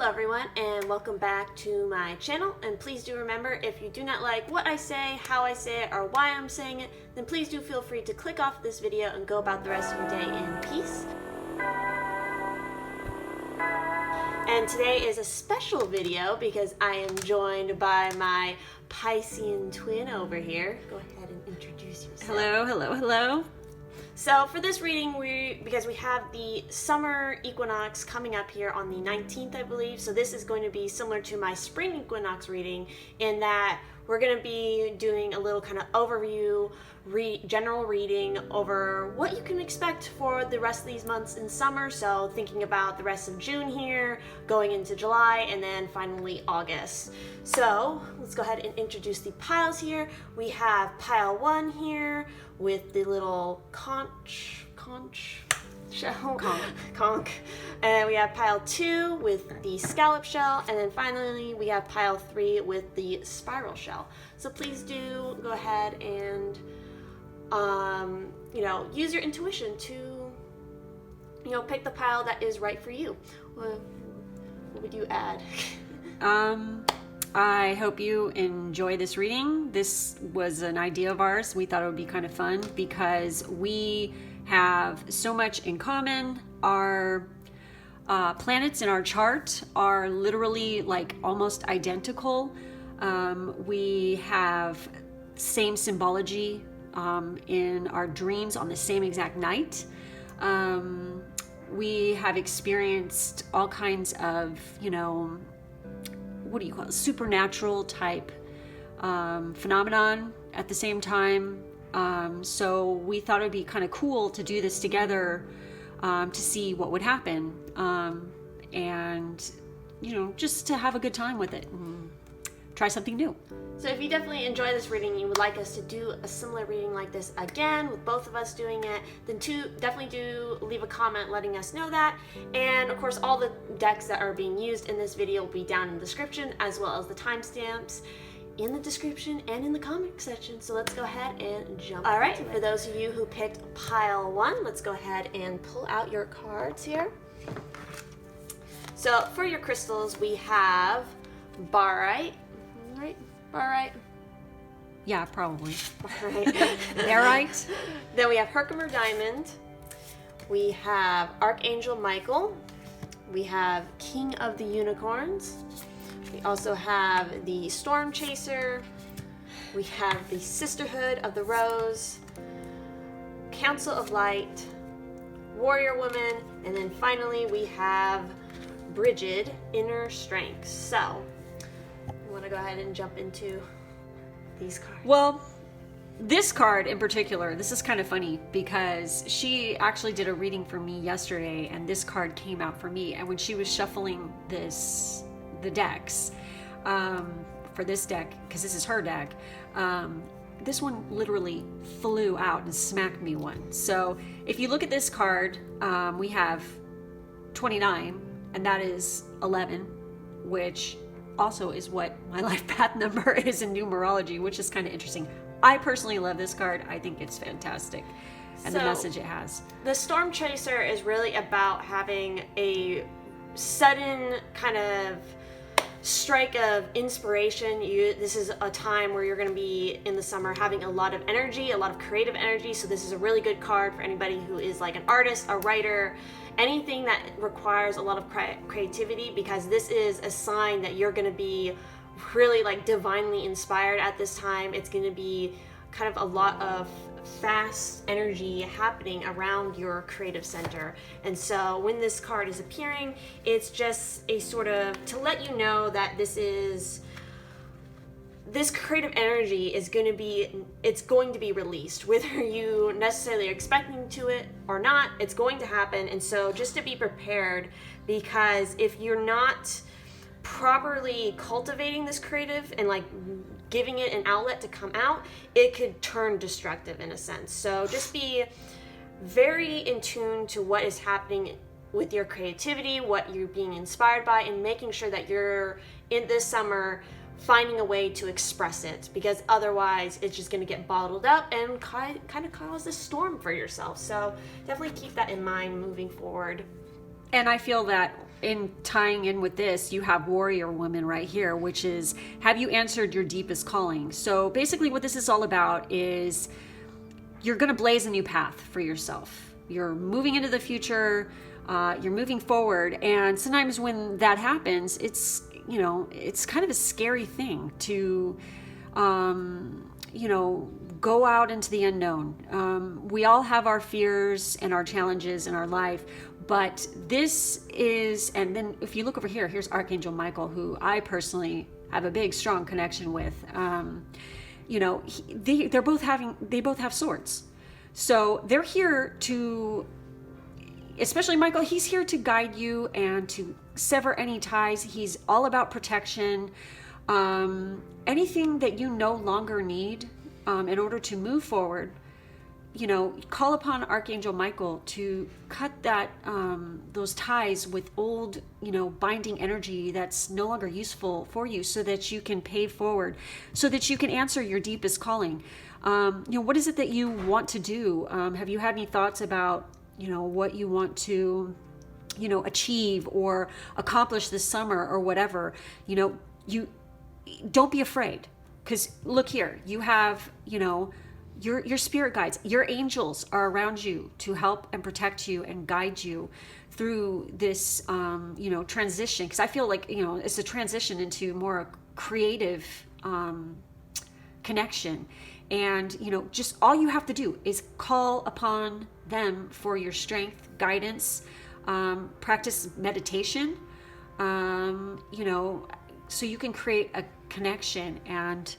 Hello everyone, and welcome back to my channel. And please do remember, if you do not like what I say, how I say it, or why I'm saying it, then please do feel free to click off this video and go about the rest of your day in peace. And today is a special video because I am joined by my Pisces Twin over here. Go ahead and introduce yourself. Hello. So for this reading, because we have the summer equinox coming up here on the 19th, I believe. So this is going to be similar to my spring equinox reading in that we're going to be doing a little kind of overview, general reading over what you can expect for the rest of these months in summer. So thinking about the rest of June here, going into July, and then finally August. So let's go ahead and introduce the piles here. We have pile 1 here with the little conch shell. Conch. And we have pile 2 with the scallop shell, and then finally we have pile 3 with the spiral shell. So please do go ahead and use your intuition to pick the pile that is right for you. What would you add? I hope you enjoy this reading. This was an idea of ours. We thought it would be kind of fun because we have so much in common. Our planets in our chart are literally like almost identical. We have same symbology in our dreams on the same exact night. We have experienced all kinds of, what do you call it, supernatural type phenomenon at the same time. So we thought it would be kind of cool to do this together to see what would happen, and just to have a good time with it and try something new. So if you definitely enjoy this reading, you would like us to do a similar reading like this again with both of us doing it, then definitely do leave a comment letting us know that. And of course, all the decks that are being used in this video will be down in the description, as well as the timestamps in the description and in the comment section. So let's go ahead and jump. All right, for those of you who picked pile 1, let's go ahead and pull out your cards here. So for your crystals, we have barite, right? Barite. Yeah, probably. Barite. Barite. Then we have Herkimer diamond. We have Archangel Michael. We have King of the Unicorns. We also have the Storm Chaser. We have the Sisterhood of the Rose, Council of Light, Warrior Woman, and then finally we have Brigid, Inner Strength. So I want to go ahead and jump into these cards. Well, this card in particular, this is kind of funny because she actually did a reading for me yesterday, and this card came out for me. And when she was shuffling the decks for this deck, because this is her deck, this one literally flew out and smacked me one. So if you look at this card, we have 29, and that is 11, which also is what my life path number is in numerology, which is kind of interesting. I personally love this card. I think it's fantastic, and the message it has. The Storm Chaser is really about having a sudden kind of strike of inspiration. This is a time where you're going to be in the summer having a lot of energy, a lot of creative energy. So this is a really good card for anybody who is like an artist, a writer, anything that requires a lot of creativity, because this is a sign that you're going to be really like divinely inspired at this time. It's going to be kind of a lot of fast energy happening around your creative center. And so when this card is appearing, it's just a sort of to let you know that this creative energy is going to be released, whether you necessarily are expecting to it or not. It's going to happen. And so just to be prepared, because if you're not properly cultivating this creative and like giving it an outlet to come out, it could turn destructive in a sense. So just be very in tune to what is happening with your creativity, what you're being inspired by, and making sure that you're in this summer finding a way to express it, because otherwise it's just going to get bottled up and kind of cause a storm for yourself. So definitely keep that in mind moving forward. And I feel that in tying in with this, you have warrior woman right here, which is, have you answered your deepest calling? So basically what this is all about is you're going to blaze a new path for yourself. You're moving into the future, you're moving forward. And sometimes when that happens, it's, you know, it's kind of a scary thing to, you know, go out into the unknown. We all have our fears and our challenges in our life, but this is, and then if you look over here, here's Archangel Michael, who I personally have a big, strong connection with. You know, they both have swords. So they're here to, especially Michael, he's here to guide you and to sever any ties. He's all about protection. Anything that you no longer need in order to move forward, you know, call upon Archangel Michael to cut that those ties with old, you know, binding energy that's no longer useful for you, so that you can pave forward, so that you can answer your deepest calling. You know, what is it that you want to do? Have you had any thoughts about, you know, what you want to, you know, achieve or accomplish this summer or whatever? You know, you don't be afraid, because look here, you have, you know, your spirit guides, your angels are around you to help and protect you and guide you through this, you know, transition. Because I feel like, you know, it's a transition into more creative connection. And, you know, just all you have to do is call upon them for your strength, guidance, practice meditation, you know, so you can create a connection and,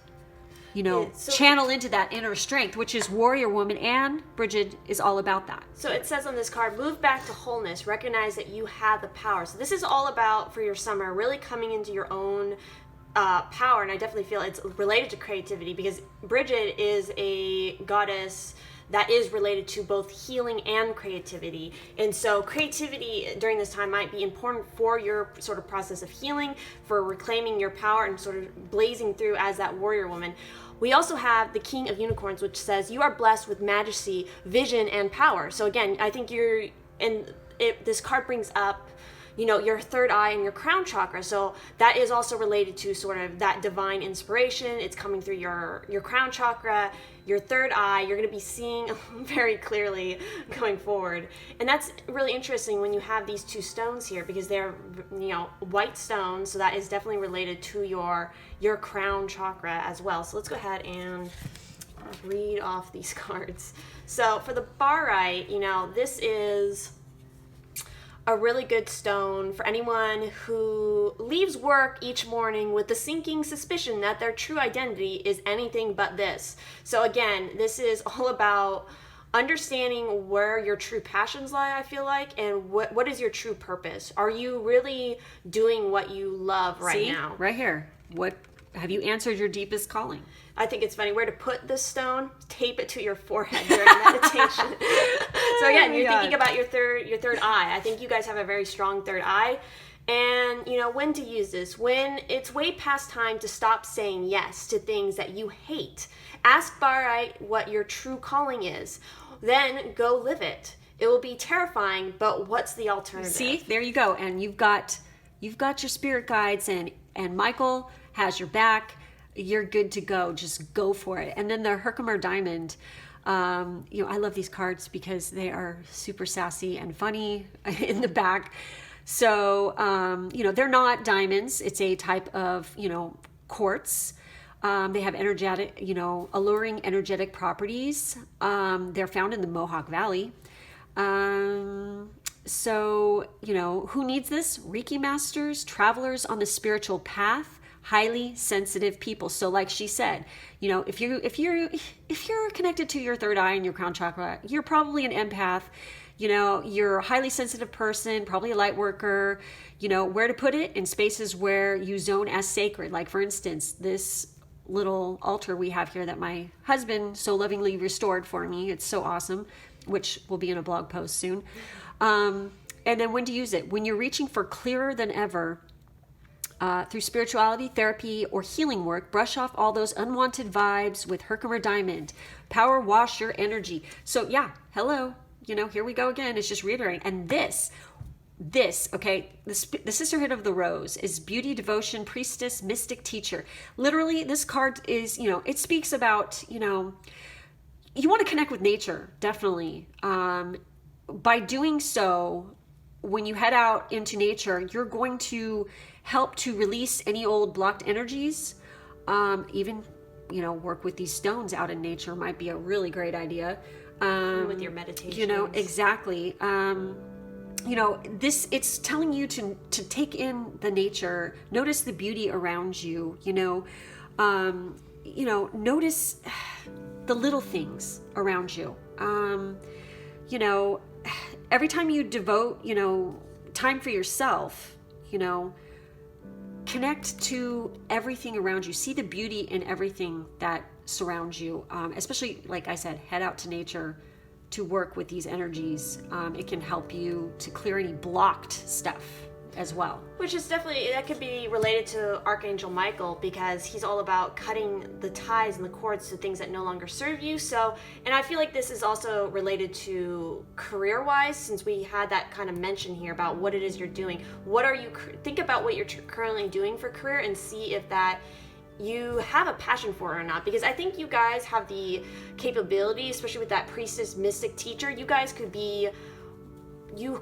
you know, channel into that inner strength, which is warrior woman, and Bridget is all about that. So it says on this card, move back to wholeness, recognize that you have the power. So this is all about, for your summer, really coming into your own power. And I definitely feel it's related to creativity, because Bridget is a goddess that is related to both healing and creativity. And so creativity during this time might be important for your sort of process of healing, for reclaiming your power and sort of blazing through as that warrior woman. We also have the King of Unicorns, which says you are blessed with majesty, vision, and power. So again, I think this card brings up, you know, your third eye and your crown chakra. So that is also related to sort of that divine inspiration. It's coming through your crown chakra, your third eye. You're going to be seeing very clearly going forward. And that's really interesting when you have these two stones here, because they're, you know, white stones. So that is definitely related to your crown chakra as well. So let's go ahead and read off these cards. So for the barite, you know, this is a really good stone for anyone who leaves work each morning with the sinking suspicion that their true identity is anything but this. So again, this is all about understanding where your true passions lie, I feel like, and what is your true purpose. Are you really doing what you love right now? Right here. What have you answered your deepest calling? I think it's funny where to put this stone. Tape it to your forehead during meditation. So again, you're thinking about your third eye. I think you guys have a very strong third eye. And, you know, when to use this. When it's way past time to stop saying yes to things that you hate. Ask Barite what your true calling is. Then go live it. It will be terrifying, but what's the alternative? See, there you go. And you've got your spirit guides, and Michael has your back. You're good to go. Just go for it. And then the Herkimer Diamond, you know, I love these cards because they are super sassy and funny in the back. So, you know, they're not diamonds. It's a type of, you know, quartz. They have energetic, you know, alluring energetic properties. They're found in the Mohawk Valley. So, you know, who needs this? Reiki masters, travelers on the spiritual path, highly sensitive people. So like she said, you know, if you're connected to your third eye and your crown chakra, you're probably an empath. You know, you're a highly sensitive person, probably a light worker. You know, where to put it? In spaces where you zone as sacred. Like, for instance, this little altar we have here that my husband so lovingly restored for me. It's so awesome, which will be in a blog post soon. And then when to use it? When you're reaching for clearer than ever, through spirituality, therapy, or healing work, brush off all those unwanted vibes with Herkimer Diamond. Power wash your energy. So yeah, hello. You know, here we go again. It's just reiterating. And this, this, okay, the Sisterhood of the Rose is beauty, devotion, priestess, mystic, teacher. Literally, this card is, it speaks about, you want to connect with nature, definitely. By doing so, when you head out into nature, you're going to help to release any old blocked energies. Even, work with these stones out in nature might be a really great idea. With your meditation. Exactly. It's telling you to take in the nature, notice the beauty around you, notice the little things around you. Every time you devote, time for yourself, connect to everything around you. See the beauty in everything that surrounds you. Especially, like I said, head out to nature to work with these energies. It can help you to clear any blocked stuff as well. Which is definitely, that could be related to Archangel Michael, because he's all about cutting the ties and the cords to things that no longer serve you. So, and I feel like this is also related to career-wise, since we had that kind of mention here about what it is you're doing. Think about what you're currently doing for career and see if that you have a passion for it or not, because I think you guys have the capability, especially with that priestess, mystic, teacher. You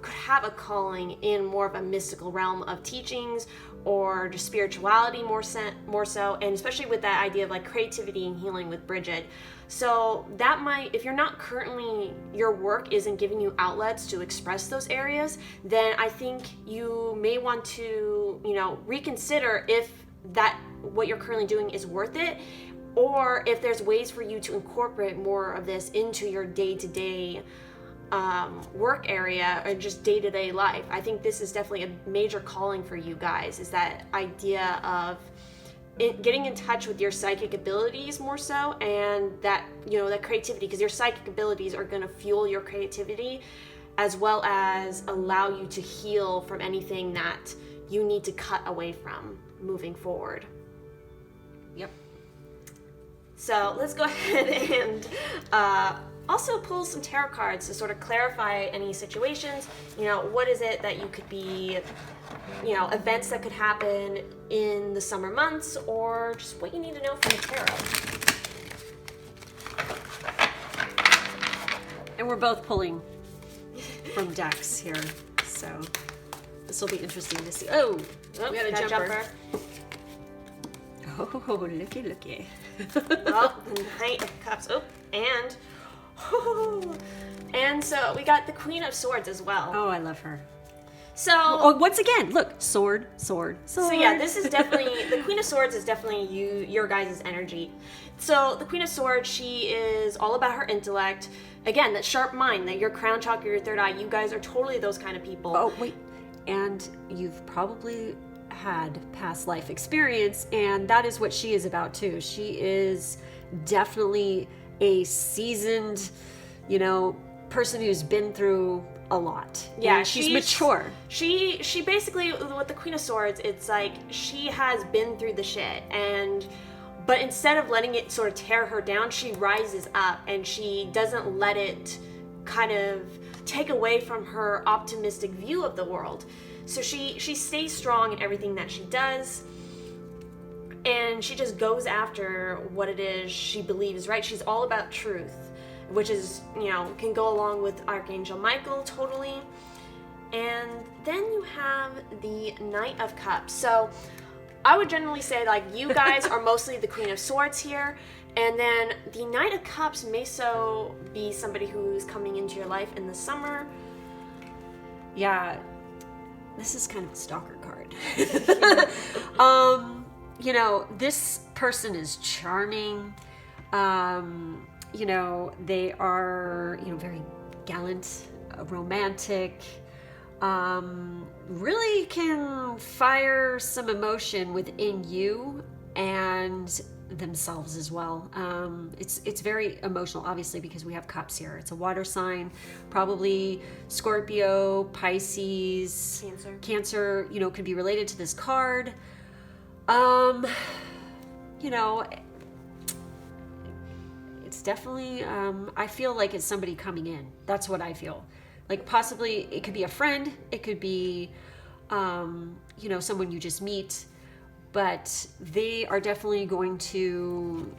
could have a calling in more of a mystical realm of teachings or just spirituality more so, and especially with that idea of like creativity and healing with Bridget. So that might, if you're not currently, your work isn't giving you outlets to express those areas, then I think you may want to, reconsider if that what you're currently doing is worth it, or if there's ways for you to incorporate more of this into your day-to-day work area or just day-to-day life. I think this is definitely a major calling for you guys, is that idea of getting in touch with your psychic abilities more so, and that that creativity, because your psychic abilities are going to fuel your creativity as well as allow you to heal from anything that you need to cut away from moving forward. Yep. So let's go ahead and also pull some tarot cards to sort of clarify any situations. What is it that you could be, events that could happen in the summer months, or just what you need to know from the tarot. And we're both pulling from decks here, so this will be interesting to see. Oh, we got a jumper. Oh, looky. Oh, the Knight of Cups. And so we got the Queen of Swords as well. Oh, I love her. So once again, look, sword. So yeah, this is definitely, the Queen of Swords is definitely your guys' energy. So the Queen of Swords, she is all about her intellect. Again, that sharp mind, that your crown chakra, your third eye, you guys are totally those kind of people. Oh, wait. And you've probably had past life experience, and that is what she is about too. She is definitely a seasoned, person who's been through a lot. Yeah, and she's mature. She basically, with the Queen of Swords, it's like she has been through the shit, but instead of letting it sort of tear her down, she rises up and she doesn't let it kind of take away from her optimistic view of the world. So she stays strong in everything that she does, and she just goes after what it is she believes right. She's all about truth, which is, can go along with Archangel Michael totally. And then you have the Knight of Cups. So I would generally say, like, you guys are mostly the Queen of Swords here, and then the Knight of Cups may so be somebody who's coming into your life in the summer. Yeah, this is kind of a stalker card. This person is charming. They are, very gallant, romantic, really can fire some emotion within you and themselves as well. It's very emotional, obviously, because we have cups here. It's a water sign, probably Scorpio, Pisces, Cancer, could be related to this card. It's definitely, I feel like it's somebody coming in. That's what I feel. Like possibly it could be a friend, it could be, you know, someone you just meet, but they are definitely going to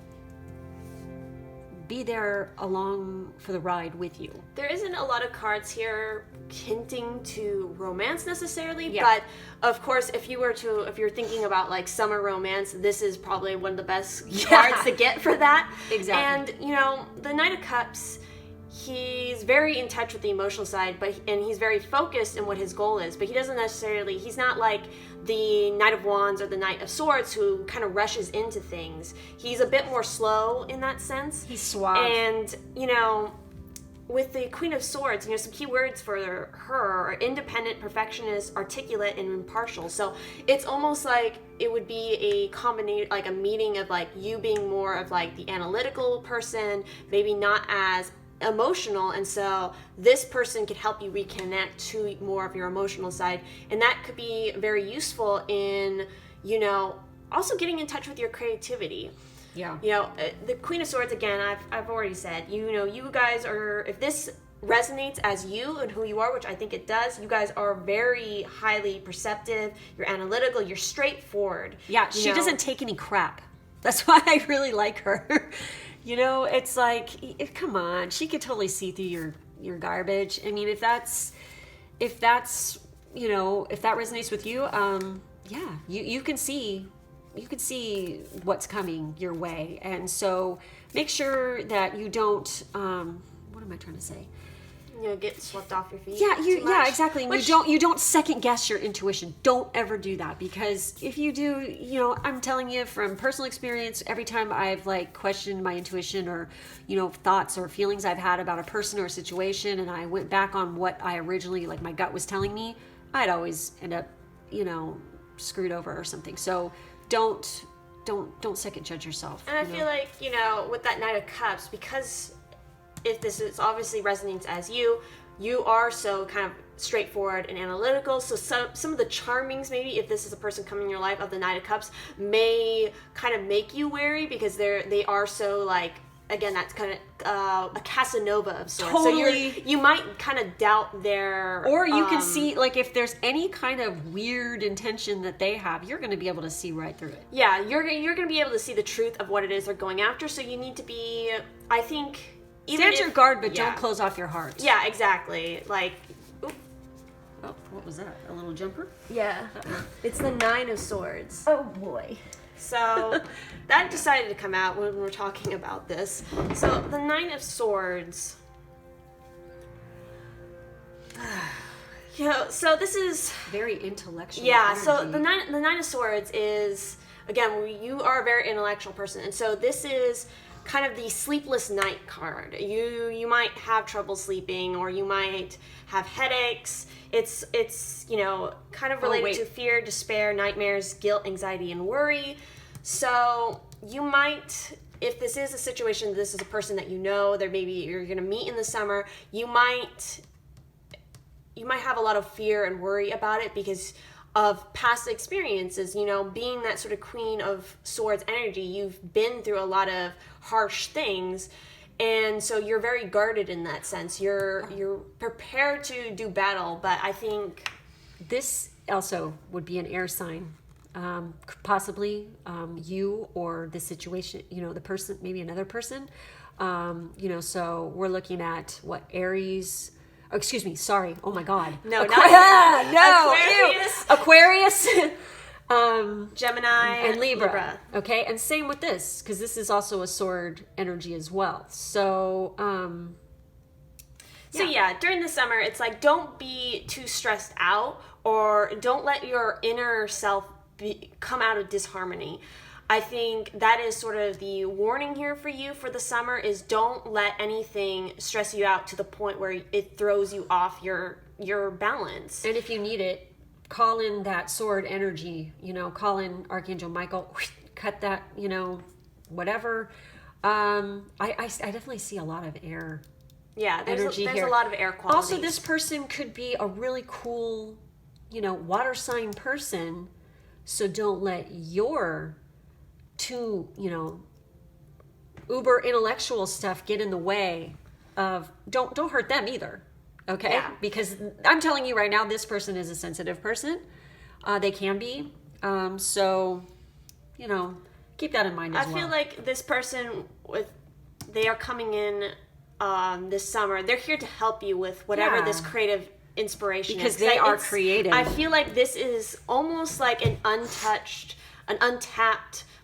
be there along for the ride with you. There isn't a lot of cards here hinting to romance necessarily, Yeah. but of course, if you're thinking about like summer romance, this is probably one of the best cards to get for that. Exactly. And you know, the Knight of Cups, he's very in touch with the emotional side, and he's very focused in what his goal is, but he doesn't necessarily, he's not like the Knight of Wands or the Knight of Swords who kind of rushes into things. He's a bit more slow in that sense. He's suave. And, you know, with the Queen of Swords, you know, some key words for her are independent, perfectionist, articulate, and impartial. So it's almost like it would be a combination, like a meeting of like you being more of like the analytical person, maybe not as emotional, and so this person could help you reconnect to more of your emotional side, and that could be very useful in, you know, also getting in touch with your creativity. Yeah. You know, the Queen of Swords, again, I've already said, you know, you guys are, if this resonates as you and who you are, which I think it does, you guys are very highly perceptive, you're analytical, you're straightforward. Yeah, she doesn't take any crap. That's why I really like her. You know, it's like, come on, she could totally see through your garbage. I mean, if that's, you know, if that resonates with you, yeah, you can see what's coming your way. And so make sure that you don't, what am I trying to say? You know, get swept off your feet. Yeah, exactly. And you don't second guess your intuition. Don't ever do that, because if you do, you know, I'm telling you from personal experience, every time I've like questioned my intuition or, you know, thoughts or feelings I've had about a person or a situation, and I went back on what I originally, like, my gut was telling me, I'd always end up, you know, screwed over or something. So don't second judge yourself. And I feel like, you know, with that Knight of Cups, because if this is obviously resonates as you are so kind of straightforward and analytical. So some of the charmings, maybe if this is a person coming in your life of the Knight of Cups, may kind of make you wary, because they are so like, again, that's kind of a Casanova of sorts. Totally. So you might kind of doubt their, or you can see, like, if there's any kind of weird intention that they have, you're going to be able to see right through it. Yeah, you're going to be able to see the truth of what it is they're going after. So you need to be, I think, stand your guard, but don't close off your heart. Yeah, exactly. Like, oop. Oh, what was that? A little jumper? Yeah. It's the Nine of Swords. Oh boy. So that decided to come out when we were talking about this. So the Nine of Swords. You know, so this is very intellectual. Yeah, energy. so the Nine of Swords is, again, you are a very intellectual person, and so this is kind of the sleepless night card. You might have trouble sleeping, or you might have headaches. It's you know, kind of related to fear, despair, nightmares, guilt, anxiety, and worry. So you might, if this is a situation, this is a person that you know, that maybe you're going to meet in the summer, you might have a lot of fear and worry about it because of past experiences. You know, being that sort of Queen of Swords energy, you've been through a lot of harsh things, and so you're very guarded in that sense. You're prepared to do battle, but I think this also would be an air sign, possibly you or the situation, you know, the person, maybe another person, you know. So we're looking at what, Aries. Oh, excuse me. Sorry. Oh my God. No, Aquarius. Gemini and Libra. Okay, and same with this, because this is also a sword energy as well. So, yeah, during the summer, it's like, don't be too stressed out, or don't let your inner self come out of disharmony. I think that is sort of the warning here for you for the summer, is don't let anything stress you out to the point where it throws you off your balance. And if you need it, call in that sword energy, you know, call in Archangel Michael, cut that, you know, whatever. I definitely see a lot of air. Yeah, there's here. A lot of air qualities. Also, this person could be a really cool, you know, water sign person. So don't let your too, you know, uber intellectual stuff get in the way of, don't hurt them either. Okay? Yeah. Because I'm telling you right now, this person is a sensitive person. They can be. So, you know, keep that in mind as well. I feel like this person, they are coming in this summer. They're here to help you with whatever this creative inspiration because is. they are creative. I feel like this is almost like an untapped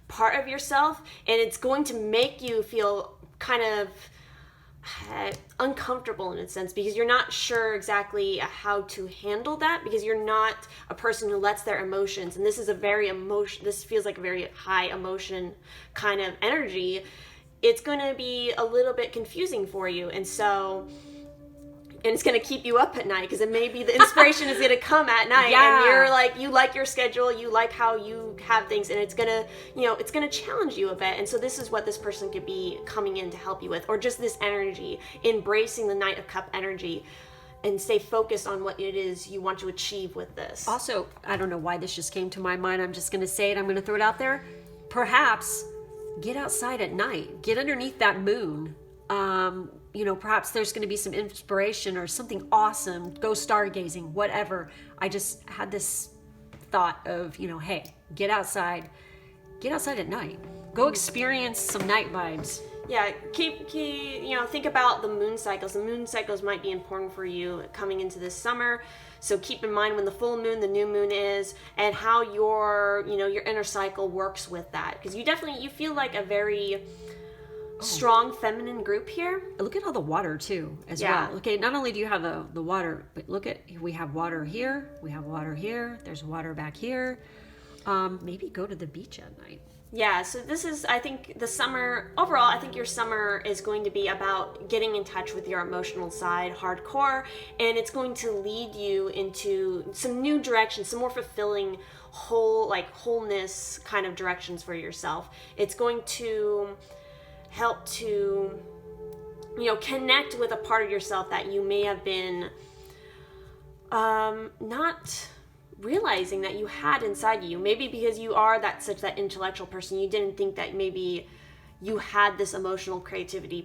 part of yourself, and it's going to make you feel kind of uncomfortable in a sense, because you're not sure exactly how to handle that, because you're not a person who lets their emotions, and this is this feels like a very high emotion kind of energy. It's going to be a little bit confusing for you, and it's going to keep you up at night, because it may be the inspiration is going to come at night, and you're like, you like your schedule, you like how you have things, and it's going to, it's going to challenge you a bit. And so this is what this person could be coming in to help you with, or just this energy, embracing the Knight of Cup energy, and stay focused on what it is you want to achieve with this. Also, I don't know why this just came to my mind. I'm just going to say it. I'm going to throw it out there. Perhaps get outside at night. Get underneath that moon. Perhaps there's going to be some inspiration or something awesome. Go stargazing, whatever. I just had this thought of, hey, get outside at night. Go experience some night vibes. Yeah, think about the moon cycles. The moon cycles might be important for you coming into this summer. So keep in mind when the full moon, the new moon is, and how your inner cycle works with that. Because you feel like a very strong feminine group here. Look at all the water too, as well. Okay, not only do you have the water, but we have water here, we have water here, there's water back here. Maybe go to the beach at night. Yeah, so this is, I think, the summer, overall, I think your summer is going to be about getting in touch with your emotional side hardcore, and it's going to lead you into some new directions, some more fulfilling wholeness kind of directions for yourself. It's going to help to, connect with a part of yourself that you may have been not realizing that you had inside you. Maybe because you are that intellectual person, you didn't think that maybe you had this emotional creativity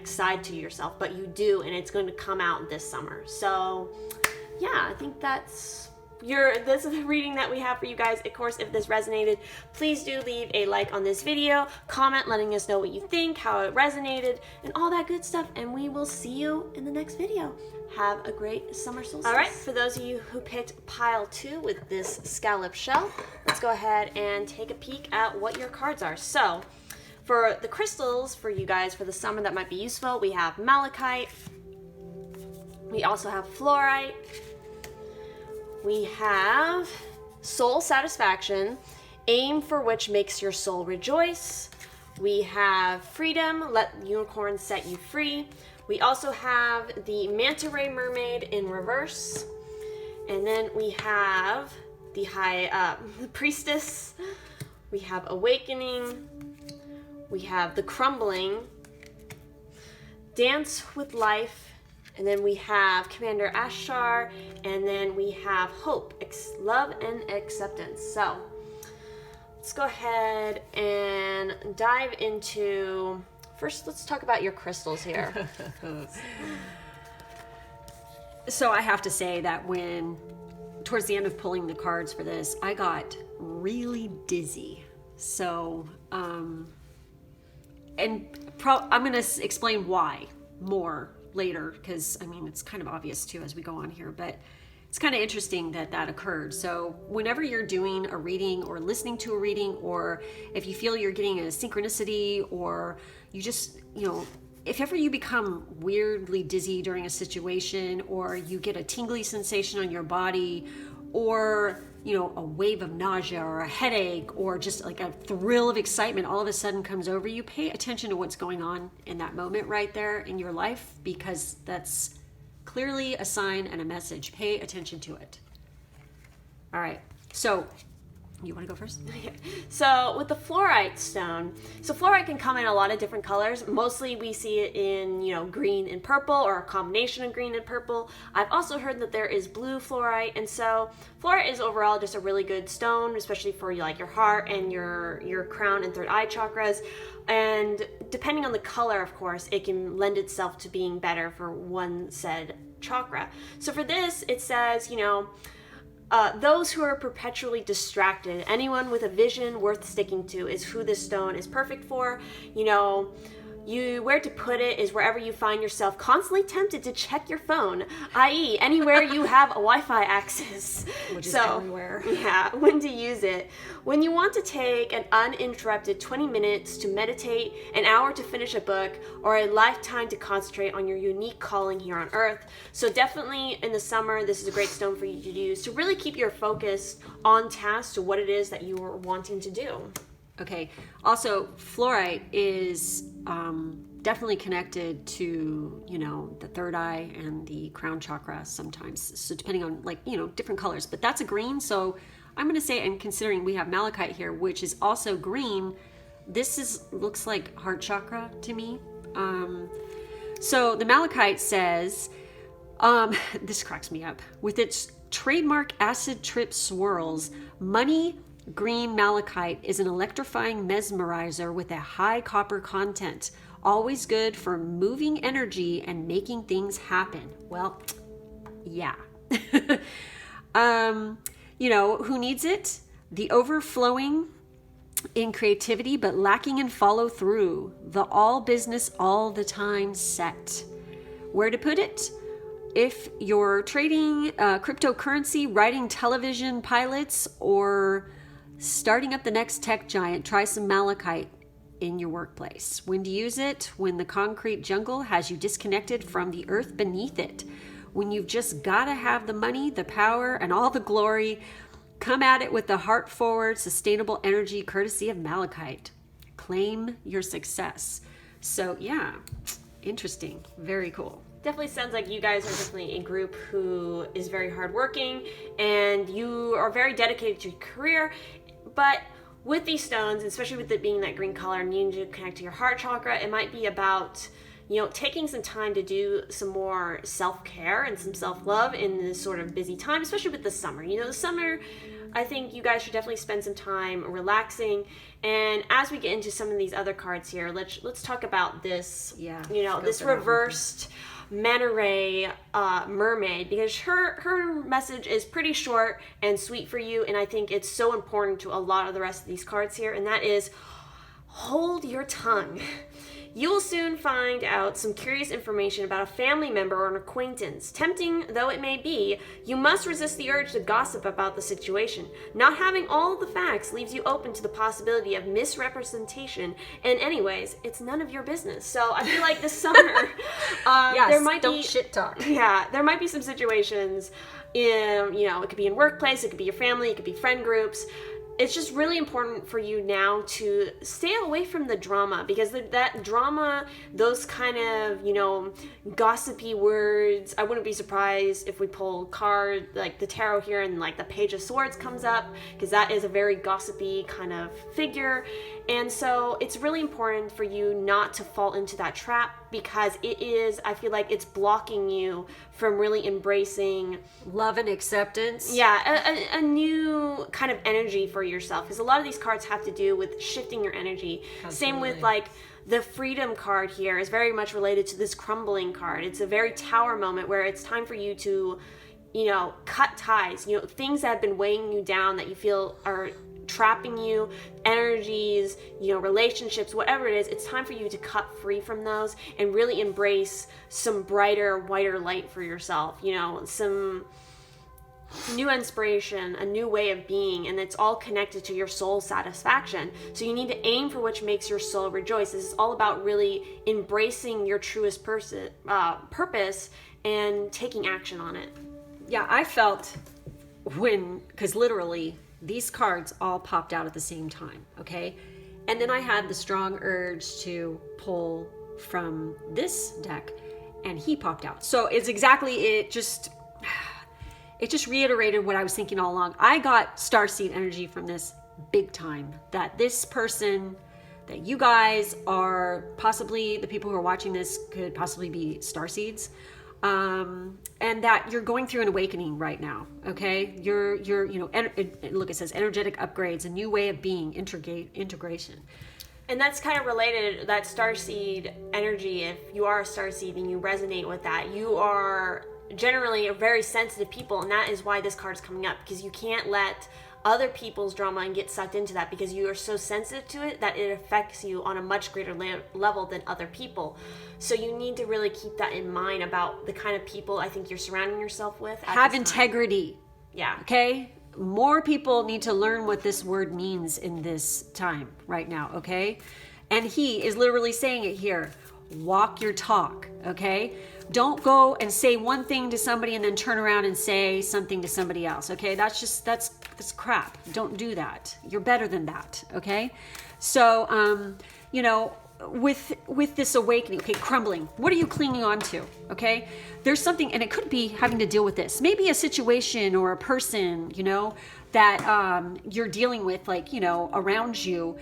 side to yourself, but you do, and it's going to come out this summer. So yeah, I think this is the reading that we have for you guys. Of course, if this resonated, please do leave a like on this video, comment letting us know what you think, how it resonated, and all that good stuff, and we will see you in the next video. Have a great summer solstice. All right, for those of you who picked pile 2 with this scallop shell, let's go ahead and take a peek at what your cards are. So for the crystals for you guys for the summer that might be useful, we have malachite, we also have fluorite, we have soul satisfaction, aim for which makes your soul rejoice. We have freedom, let the unicorn set you free. We also have the manta ray mermaid in reverse. And then we have the the priestess. We have awakening. We have the crumbling, dance with life. And then we have Commander Ashtar, and then we have hope, love, and acceptance. So let's go ahead and dive into, first let's talk about your crystals here. So I have to say that towards the end of pulling the cards for this, I got really dizzy. So, I'm going to explain why more later, because it's kind of obvious too as we go on here, but it's kind of interesting that occurred. So whenever you're doing a reading or listening to a reading, or if you feel you're getting a synchronicity, or you just, if ever you become weirdly dizzy during a situation, or you get a tingly sensation on your body, or a wave of nausea or a headache, or just like a thrill of excitement all of a sudden comes over you, pay attention to what's going on in that moment right there in your life, because that's clearly a sign and a message. Pay attention to it. All right, so you want to go first? Okay. So with the fluorite stone, so fluorite can come in a lot of different colors. Mostly we see it in, green and purple, or a combination of green and purple. I've also heard that there is blue fluorite, and so fluorite is overall just a really good stone, especially for your heart and your crown and third eye chakras. And depending on the color, of course, it can lend itself to being better for one said chakra. So for this, it says, those who are perpetually distracted, anyone with a vision worth sticking to is who this stone is perfect for. Where to put it is wherever you find yourself constantly tempted to check your phone, i.e. anywhere you have a Wi-Fi access. Which is everywhere. Yeah, when to use it. When you want to take an uninterrupted 20 minutes to meditate, an hour to finish a book, or a lifetime to concentrate on your unique calling here on Earth. So definitely in the summer, this is a great stone for you to use to really keep your focus on task to what it is that you are wanting to do. Okay. Also, fluorite is definitely connected to, the third eye and the crown chakra sometimes. So depending on different colors, but that's a green. So I'm going to say, and considering we have malachite here, which is also green, this looks like heart chakra to me. So the malachite says, this cracks me up. With its trademark acid trip swirls, money green malachite is an electrifying mesmerizer with a high copper content. Always good for moving energy and making things happen. Well, yeah. Who needs it? The overflowing in creativity but lacking in follow through. The all business all the time set. Where to put it? If you're trading cryptocurrency, writing television pilots, or starting up the next tech giant, try some malachite in your workplace. When to use it? When the concrete jungle has you disconnected from the earth beneath it. When you've just got to have the money, the power, and all the glory. Come at it with the heart-forward, sustainable energy courtesy of malachite. Claim your success. So yeah, interesting. Very cool. Definitely sounds like you guys are definitely a group who is very hardworking and you are very dedicated to your career. But with these stones, especially with it being that green color and needing to connect to your heart chakra, it might be about, taking some time to do some more self-care and some self-love in this sort of busy time, especially with the summer. The summer, I think you guys should definitely spend some time relaxing. And as we get into some of these other cards here, let's talk about this, this reversed Manta Ray mermaid, because her message is pretty short and sweet for you, and I think it's so important to a lot of the rest of these cards here, and that is hold your tongue. You will soon find out some curious information about a family member or an acquaintance. Tempting though it may be, you must resist the urge to gossip about the situation. Not having all of the facts leaves you open to the possibility of misrepresentation, and anyways, it's none of your business. So I feel like this summer, don't shit talk. Yeah, there might be some situations it could be in workplace, it could be your family, it could be friend groups. It's just really important for you now to stay away from the drama, because that drama, those kind of, gossipy words, I wouldn't be surprised if we pull a card like the tarot here and like the Page of Swords comes up, because that is a very gossipy kind of figure. And so it's really important for you not to fall into that trap, because I feel like it's blocking you from really embracing love and acceptance. Yeah, a new kind of energy for yourself, because a lot of these cards have to do with shifting your energy. Absolutely. Same with like the Freedom card here is very much related to this crumbling card. It's a very Tower moment where it's time for you to, cut ties, things that have been weighing you down that you feel are trapping you, energies, relationships, whatever it is. It's time for you to cut free from those and really embrace some brighter, whiter light for yourself, some new inspiration, a new way of being, and it's all connected to your soul satisfaction. So you need to aim for which makes your soul rejoice. This is all about really embracing your truest purpose and taking action on it. Yeah, I felt because literally these cards all popped out at the same time, okay? And then I had the strong urge to pull from this deck, and he popped out. So it just reiterated what I was thinking all along. I got starseed energy from this big time, that this person, that you guys are possibly, the people who are watching this could possibly be starseeds. And that you're going through an awakening right now, okay? You're look, it says energetic upgrades, a new way of being, integration. And that's kind of related, that starseed energy. If you are a starseed and you resonate with that, you are generally are very sensitive people, and that is why this card's coming up, because you can't let other people's drama and get sucked into that, because you are so sensitive to it that it affects you on a much greater level than other people. So you need to really keep that in mind about the kind of people I think you're surrounding yourself with. Have integrity. Yeah. Okay? More people need to learn what this word means in this time right now, okay? And he is literally saying it here. Walk your talk, okay? Don't go and say one thing to somebody and then turn around and say something to somebody else, okay? That's crap. Don't do that. You're better than that, okay? So, you know, with this awakening, okay, crumbling, what are you clinging on to, okay? There's something, and it could be having to deal with this. Maybe a situation or a person, you know, that you're dealing with, like, you know, around you.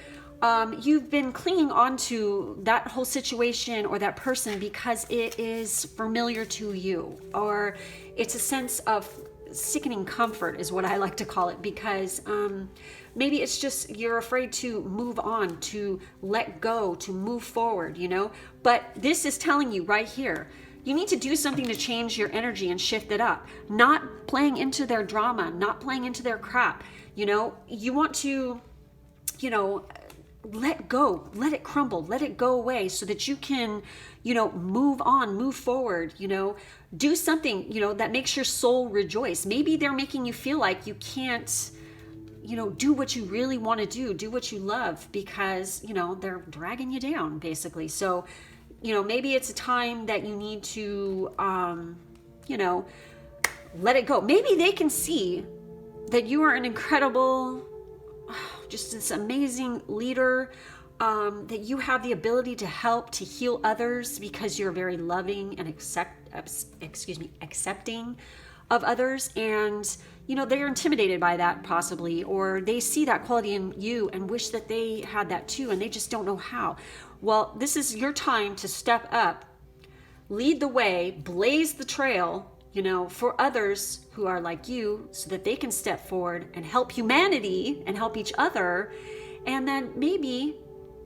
You've been clinging on to that whole situation or that person because it is familiar to you, or it's a sense of sickening comfort is what I like to call it, because maybe it's just you're afraid to move on, to let go, to move forward, you know. But this is telling you right here, you need to do something to change your energy and shift it up. Not playing into their drama, not playing into their crap, you know. You want to, you know, let go, let it crumble, let it go away so that you can, you know, move on, move forward, you know, do something, you know, that makes your soul rejoice. Maybe they're making you feel like you can't, you know, do what you really want to do what you love, because, you know, they're dragging you down basically. So, you know, maybe it's a time that you need to, you know, let it go. Maybe they can see that you are an incredible, just this amazing leader, that you have the ability to help, to heal others, because you're very loving and accepting of others. And, you know, they're intimidated by that possibly, or they see that quality in you and wish that they had that too, and they just don't know how. Well, this is your time to step up, lead the way, blaze the trail, you know, for others who are like you, so that they can step forward and help humanity and help each other. And then maybe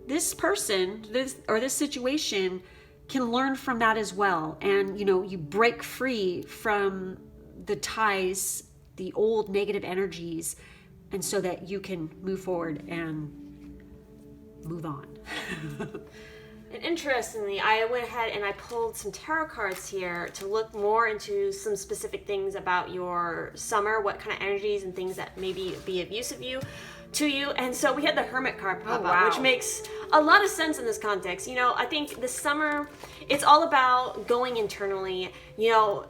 this person, this situation can learn from that as well. And, you know, you break free from the ties, the old negative energies, and so that you can move forward and move on. And interestingly, I went ahead and I pulled some tarot cards here to look more into some specific things about your summer, what kind of energies and things that maybe be of use to you. And so we had the Hermit card pop up, which makes a lot of sense in this context. You know, I think this summer, it's all about going internally, you know,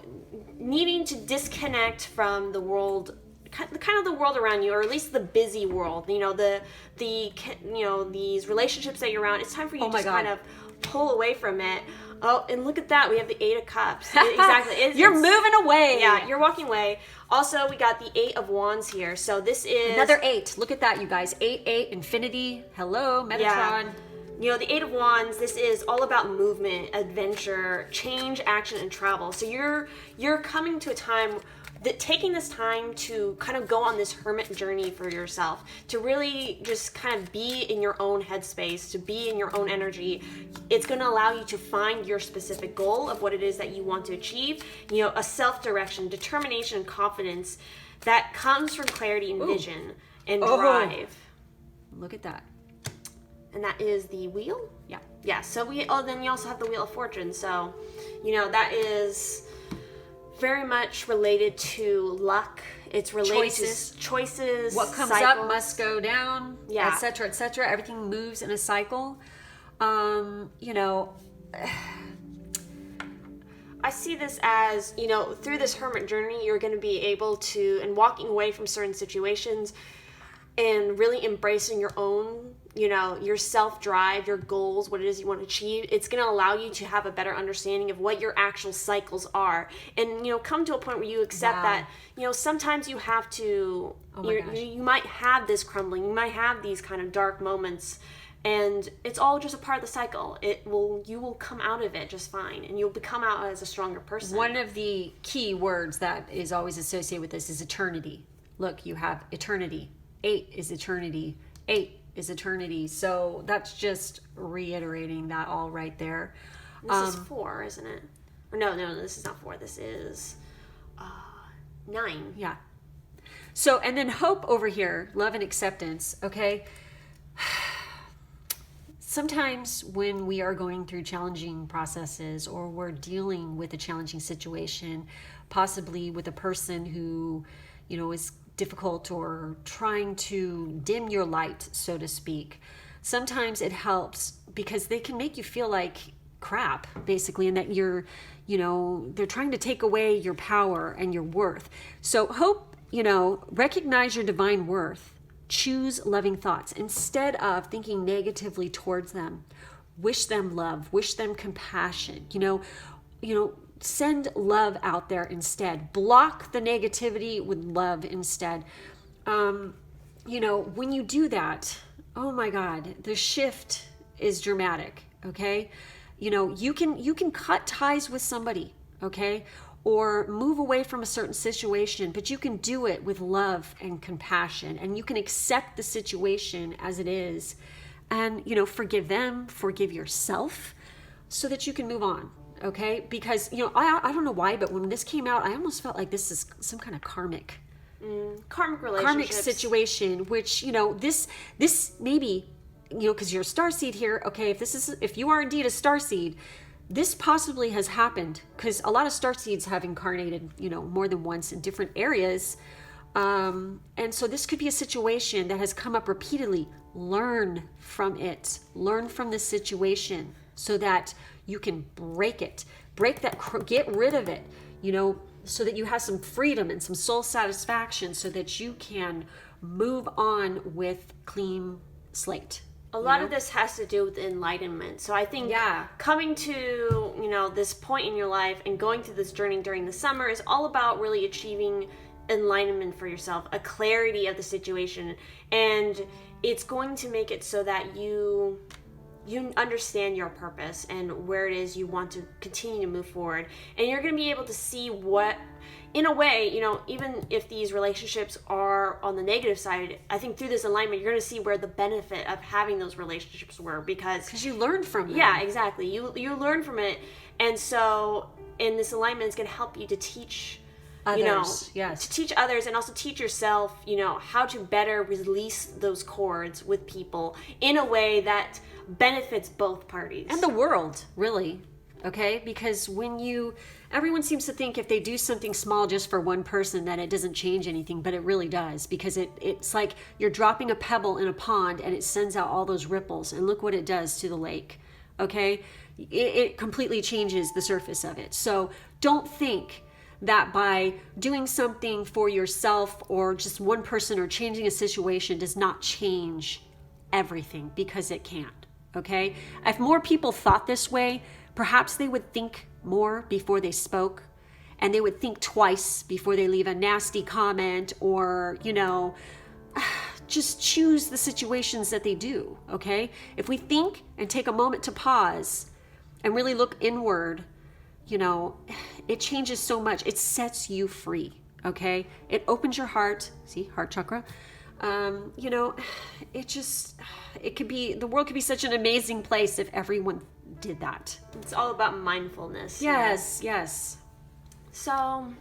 needing to disconnect from the world, kind of the world around you, or at least the busy world, you know, the you know, these relationships that you're around. It's time for you to just kind of pull away from it. Oh, and look at that, we have the 8 of Cups. Exactly. You're moving away. Yeah, you're walking away. Also, we got the 8 of Wands here. So this is another 8. Look at that, you guys. 8, infinity. Hello, Metatron. Yeah. You know, the 8 of Wands, this is all about movement, adventure, change, action, and travel. So you're coming to a time that taking this time to kind of go on this hermit journey for yourself, to really just kind of be in your own headspace, to be in your own energy. It's going to allow you to find your specific goal of what it is that you want to achieve. You know, a self-direction, determination, and confidence that comes from clarity and vision and drive. Look at that. And that is the wheel? Yeah. Yeah, so then you also have the Wheel of Fortune. So, you know, that is very much related to luck. It's related to choices. What comes cycles. up must go down, etc., etc. Everything moves in a cycle. You know, I see this as, you know, through this hermit journey, you're going to be able to, and walking away from certain situations and really embracing your own, you know, your self-drive, your goals, what it is you want to achieve. It's going to allow you to have a better understanding of what your actual cycles are. And, you know, come to a point where you accept that, you know, sometimes you have to, you might have this crumbling, you might have these kind of dark moments, and it's all just a part of the cycle. You will come out of it just fine, and you'll become out as a stronger person. One of the key words that is always associated with this is eternity. Look, you have eternity. 8 is eternity. 8 is eternity. So that's just reiterating that all right there. This is 4, isn't it? Or no, this is not 4. This is 9. Yeah. So, and then hope over here, love and acceptance, okay? Sometimes when we are going through challenging processes or we're dealing with a challenging situation, possibly with a person who, is difficult or trying to dim your light, so to speak, sometimes it helps because they can make you feel like crap, basically, and that they're trying to take away your power and your worth. So hope, recognize your divine worth. Choose loving thoughts instead of thinking negatively towards them. Wish them love, wish them compassion, send love out there instead. Block the negativity with love instead. When you do that, oh my God, the shift is dramatic. Okay. You can cut ties with somebody, okay? Or move away from a certain situation, but you can do it with love and compassion, and you can accept the situation as it is and, forgive them, forgive yourself so that you can move on, okay? Because, I don't know why, but when this came out, I almost felt like this is some kind of karmic situation, which, this maybe, because you're a starseed here, okay, if you are indeed a starseed, this possibly has happened because a lot of starseeds have incarnated, more than once in different areas. And so this could be a situation that has come up repeatedly. Learn from it. Learn from this situation so that you can break it. Get rid of it, so that you have some freedom and some soul satisfaction so that you can move on with clean slate. A lot of this has to do with enlightenment. So I think coming to, this point in your life and going through this journey during the summer is all about really achieving enlightenment for yourself, a clarity of the situation. And it's going to make it so that you understand your purpose and where it is you want to continue to move forward. And you're going to be able to see what, in a way, even if these relationships are on the negative side, I think through this alignment, you're going to see where the benefit of having those relationships were because you learned from them. Yeah, exactly. You learn from it. And so in this alignment, it's going to help you to teach others, to teach others and also teach yourself, how to better release those cords with people in a way that benefits both parties. And the world, really. Okay? Because everyone seems to think if they do something small just for one person that it doesn't change anything, but it really does because it's like you're dropping a pebble in a pond and it sends out all those ripples and look what it does to the lake. Okay? It completely changes the surface of it. So don't think that by doing something for yourself or just one person or changing a situation does not change everything, because it can't. Okay? If more people thought this way, perhaps they would think more before they spoke, and they would think twice before they leave a nasty comment or, just choose the situations that they do, okay? If we think and take a moment to pause and really look inward, it changes so much. It sets you free, okay? It opens your heart, see, heart chakra. The world could be such an amazing place if everyone did that. It's all about mindfulness. Yes. So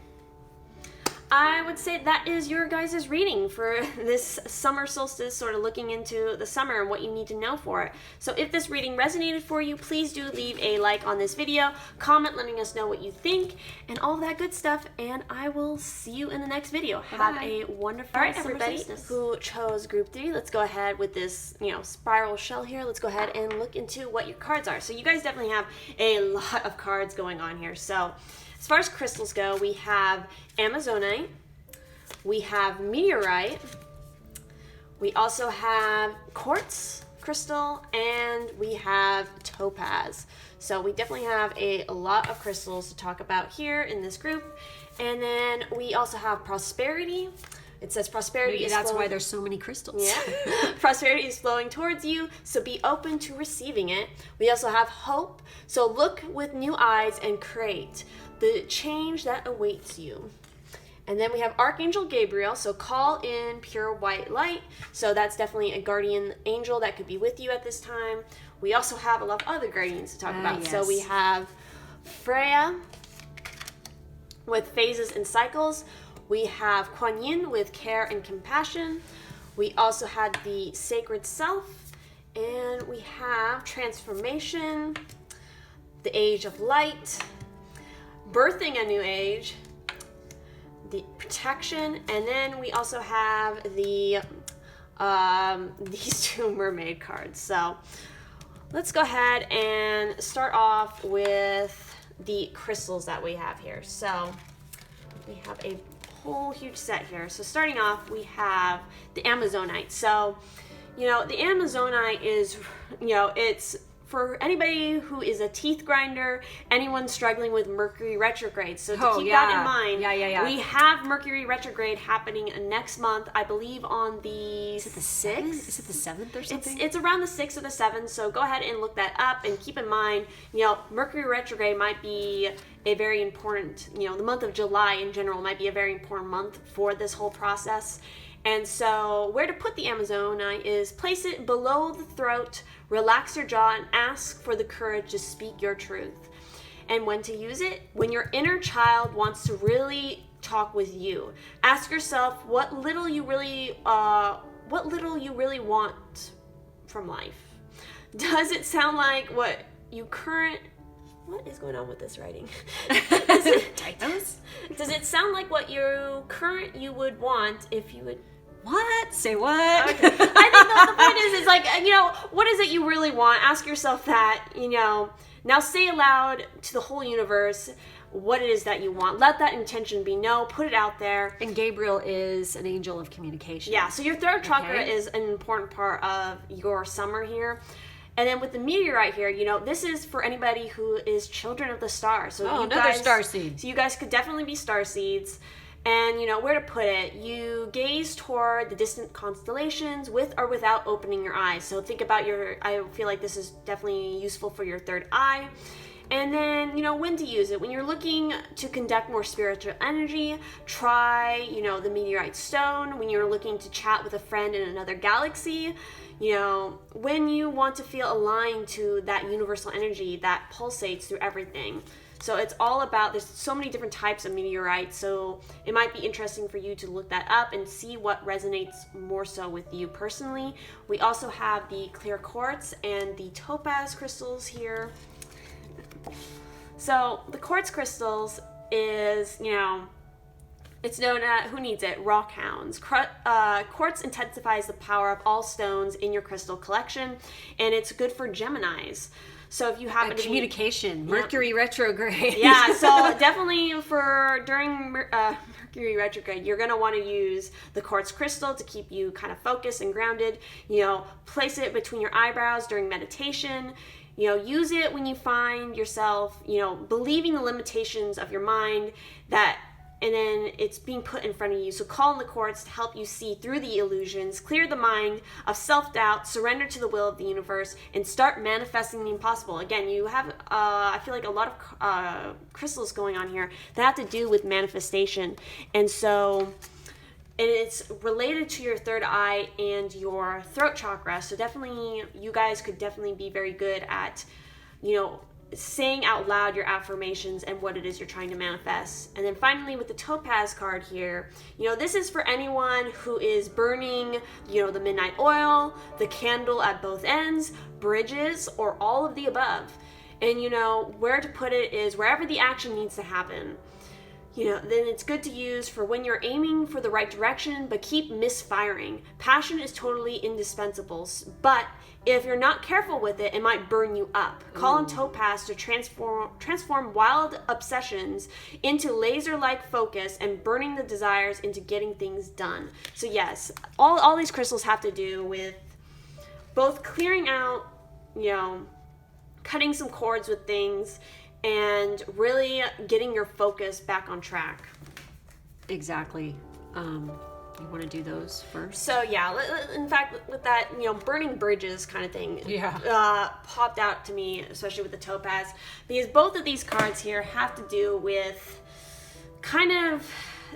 I would say that is your guys' reading for this summer solstice, sort of looking into the summer and what you need to know for it. So if this reading resonated for you, please do leave a like on this video, comment letting us know what you think, and all that good stuff, and I will see you in the next video. Bye-bye. Have a wonderful everybody solstice. Who chose group 3. Let's go ahead with this, spiral shell here. Let's go ahead and look into what your cards are. So you guys definitely have a lot of cards going on here. So as far as crystals go, we have Amazonite, we have Meteorite, we also have Quartz crystal, and we have Topaz. So we definitely have a lot of crystals to talk about here in this group. And then we also have Prosperity. It says prosperity is that's flowing. why there's so many crystals. Yeah. Prosperity is flowing towards you, so be open to receiving it. We also have Hope. So look with new eyes and create the change that awaits you. And then we have Archangel Gabriel, so call in pure white light. So that's definitely a guardian angel that could be with you at this time. We also have a lot of other guardians to talk about. Yes. So we have Freya with phases and cycles. We have Kuan Yin with care and compassion. We also had the sacred self, and we have transformation, the age of light, birthing a new age, the protection, and then we also have the these two mermaid cards. So let's go ahead and start off with the crystals that we have here. So we have a whole huge set here. So starting off, we have the Amazonite. So, the Amazonite is, it's for anybody who is a teeth grinder, anyone struggling with Mercury retrograde. So to keep that in mind, we have Mercury retrograde happening next month, I believe on the... Is it the 6th? Is it the 7th or something? It's around the 6th or the 7th, so go ahead and look that up, and keep in mind, Mercury retrograde might be a very important, the month of July in general might be a very important month for this whole process. And so where to put the Amazonite is place it below the throat, relax your jaw, and ask for the courage to speak your truth. And when to use it? When your inner child wants to really talk with you. Ask yourself what little you really want from life. Does it sound like what is going on with this writing? Typos? Does it sound like what you would want if you would... What? Say what? Okay. I think the point is like, what is it you really want? Ask yourself that, now say aloud to the whole universe what it is that you want. Let that intention be known. Put it out there. And Gabriel is an angel of communication. Yeah, so your third chakra is an important part of your summer here. And then with the meteorite here, this is for anybody who is children of the stars. So another star seed. So you guys could definitely be star seeds. And, where to put it, you gaze toward the distant constellations with or without opening your eyes. So think about I feel like this is definitely useful for your third eye. And then, when to use it. When you're looking to conduct more spiritual energy, try, the meteorite stone. When you're looking to chat with a friend in another galaxy, when you want to feel aligned to that universal energy that pulsates through everything. So it's all about, there's so many different types of meteorites, so it might be interesting for you to look that up and see what resonates more so with you personally. We also have the clear quartz and the topaz crystals here. So the quartz crystals is, it's known as, who needs it? Rock hounds. Quartz intensifies the power of all stones in your crystal collection, and it's good for Geminis. So if you happen to communication, Mercury retrograde. Yeah, so definitely during Mercury retrograde, you're going to want to use the quartz crystal to keep you kind of focused and grounded. Place it between your eyebrows during meditation. Use it when you find yourself, believing the limitations of your mind and then it's being put in front of you. So call on the quartz to help you see through the illusions, clear the mind of self-doubt, surrender to the will of the universe, and start manifesting the impossible. Again, you have, I feel like a lot of crystals going on here that have to do with manifestation. And it's related to your third eye and your throat chakra. So definitely, you guys could definitely be very good at, saying out loud your affirmations and what it is you're trying to manifest. And then finally with the topaz card here, this is for anyone who is burning, the midnight oil, the candle at both ends, bridges, or all of the above. And where to put it is wherever the action needs to happen. Then it's good to use for when you're aiming for the right direction, but keep misfiring. Passion is totally indispensable, but if you're not careful with it, it might burn you up. Call on topaz to transform wild obsessions into laser-like focus and burning the desires into getting things done. So yes, all these crystals have to do with both clearing out, cutting some cords with things, and really getting your focus back on track. Exactly. You want to do those first? So yeah, in fact, with that, burning bridges kind of thing, popped out to me, especially with the topaz, because both of these cards here have to do with kind of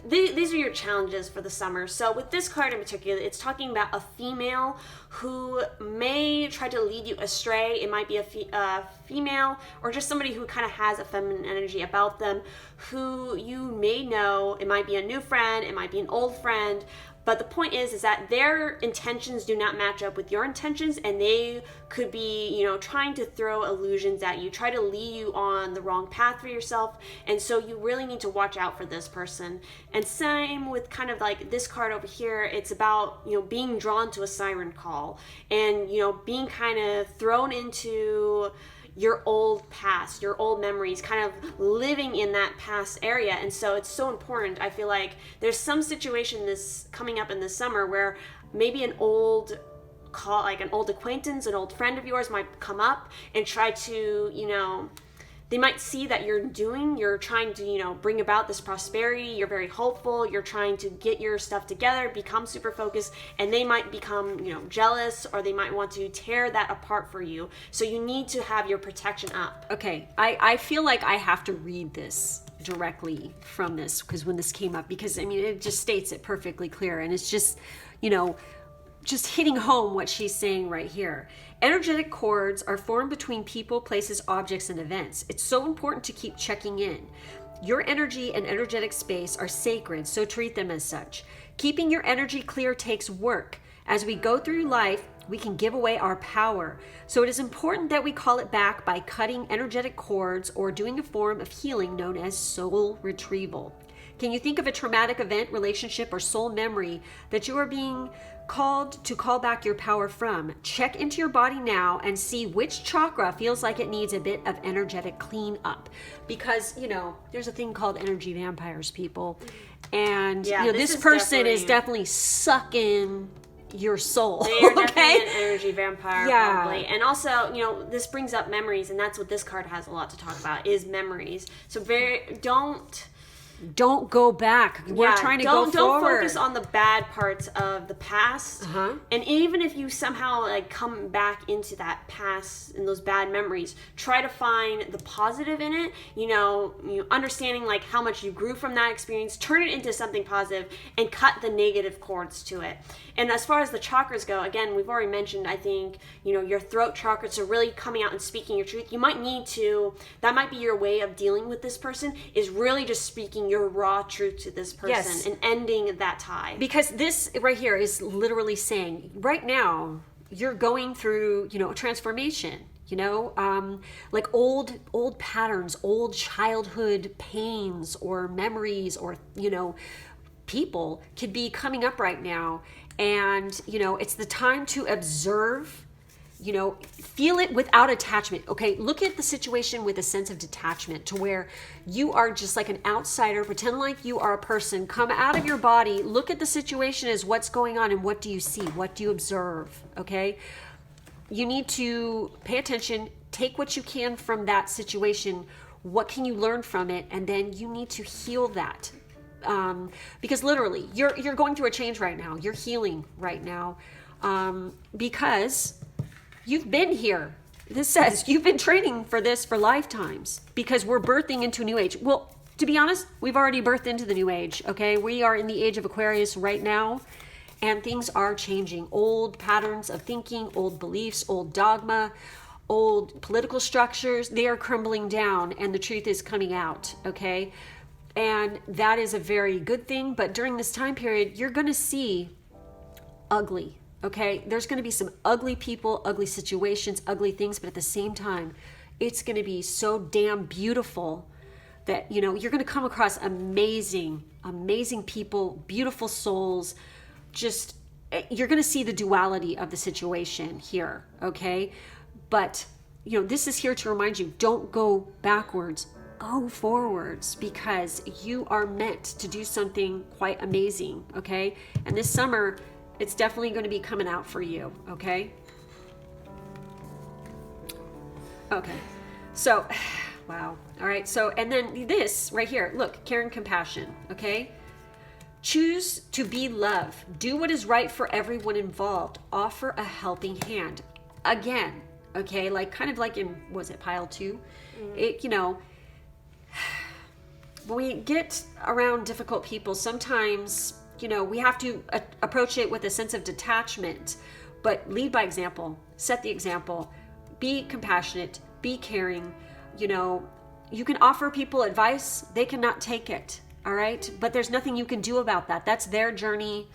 these are your challenges for the summer. So with this card in particular, it's talking about a female who may try to lead you astray. It might be a female or just somebody who kind of has a feminine energy about them, who you may know. It might be a new friend, it might be an old friend. But the point is that their intentions do not match up with your intentions, and they could be, trying to throw illusions at you, try to lead you on the wrong path for yourself. And so you really need to watch out for this person. And same with kind of like this card over here, it's about, being drawn to a siren call and, being kind of thrown into your old past, your old memories, kind of living in that past area. And so it's so important. I feel like there's some situation this coming up in the summer where maybe an old call, like an old acquaintance, an old friend of yours might come up and try to, they might see that you're trying to, bring about this prosperity. You're very hopeful. You're trying to get your stuff together, become super focused, and they might become, jealous, or they might want to tear that apart for you. So you need to have your protection up. Okay, I feel like I have to read this directly from this, because when this came up, because it just states it perfectly clear, and it's just, just hitting home what she's saying right here. Energetic cords are formed between people, places, objects, and events. It's so important to keep checking in. Your energy and energetic space are sacred, so treat them as such. Keeping your energy clear takes work. As we go through life, we can give away our power. So it is important that we call it back by cutting energetic cords or doing a form of healing known as soul retrieval. Can you think of a traumatic event, relationship, or soul memory that you are being called to call back your power from? Check into your body now and see which chakra feels like it needs a bit of energetic cleanup. Because, there's a thing called energy vampires, people. And, this person is definitely sucking your soul. They are definitely an energy vampire, probably. And also, this brings up memories, and that's what this card has a lot to talk about, is memories. So don't go back. We're trying to go forward. Don't focus on the bad parts of the past. And even if you somehow come back into that past and those bad memories, try to find the positive in it. You understanding how much you grew from that experience, turn it into something positive, and cut the negative cords to it. And as far as the chakras go, again, we've already mentioned, I think, your throat chakra, so really coming out and speaking your truth. You might need to, that might be your way of dealing with this person, is really just speaking your raw truth to this person and ending that tie. Because this right here is literally saying, right now, you're going through, a transformation. Like old patterns, old childhood pains or memories or, people could be coming up right now. And, it's the time to observe, feel it without attachment. Okay, look at the situation with a sense of detachment, to where you are just like an outsider. Pretend like you are a person. Come out of your body. Look at the situation as what's going on, and what do you see? What do you observe? Okay, you need to pay attention. Take what you can from that situation. What can you learn from it? And then you need to heal that. Because literally you're going through a change right now. You're healing right now, because you've been here. This says you've been training for this for lifetimes, because we're birthing into a new age. Well, to be honest, we've already birthed into the new age. Okay. We are in the age of Aquarius right now, and things are changing. Old patterns of thinking, old beliefs, old dogma, old political structures, they are crumbling down, and the truth is coming out. Okay. And that is a very good thing. But during this time period, you're going to see ugly. Okay. There's going to be some ugly people, ugly situations, ugly things. But at the same time, it's going to be so damn beautiful that, you're going to come across amazing, amazing people, beautiful souls. Just, you're going to see the duality of the situation here. Okay. But, this is here to remind you, don't go backwards. Go forwards, because you are meant to do something quite amazing, okay? And this summer, it's definitely going to be coming out for you, okay? Okay, so, wow. All right, so, and then this right here, look, care and compassion, okay? Choose to be love. Do what is right for everyone involved. Offer a helping hand. Again, okay, kind of like in, was it pile 2? It, when we get around difficult people, sometimes, we have to approach it with a sense of detachment, but lead by example, set the example, be compassionate, be caring. You can offer people advice, they cannot take it, all right? But there's nothing you can do about that. That's their journey.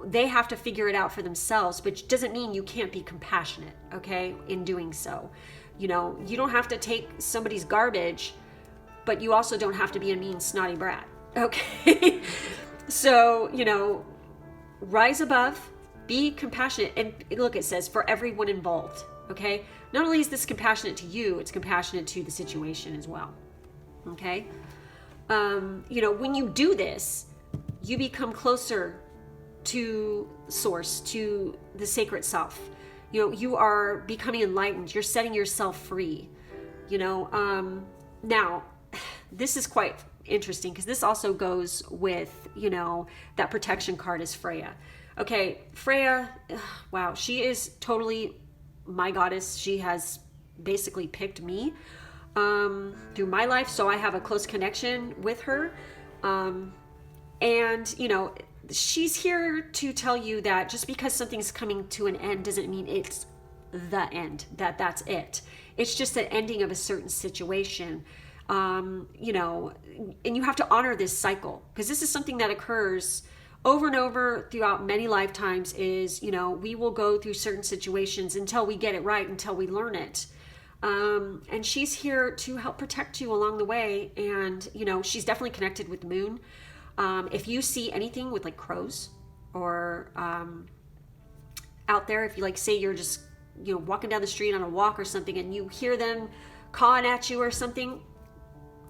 They have to figure it out for themselves, but it doesn't mean you can't be compassionate, okay, in doing so. You don't have to take somebody's garbage, but you also don't have to be a mean, snotty brat, okay? So, rise above, be compassionate. And look, it says for everyone involved, okay? Not only is this compassionate to you, it's compassionate to the situation as well, okay? When you do this, you become closer to source, to the sacred self. You are becoming enlightened. You're setting yourself free. Now, this is quite interesting because this also goes with, that protection card is Freya. Okay, Freya, wow, she is totally my goddess. She has basically picked me through my life, so I have a close connection with her. And she's here to tell you that just because something's coming to an end doesn't mean it's the end, that's it. It's just an ending of a certain situation. And you have to honor this cycle, because this is something that occurs over and over throughout many lifetimes. Is we will go through certain situations until we get it right, until we learn it. And she's here to help protect you along the way. And she's definitely connected with the moon. If you see anything with like crows or out there, if you say you're just walking down the street on a walk or something and you hear them cawing at you or something,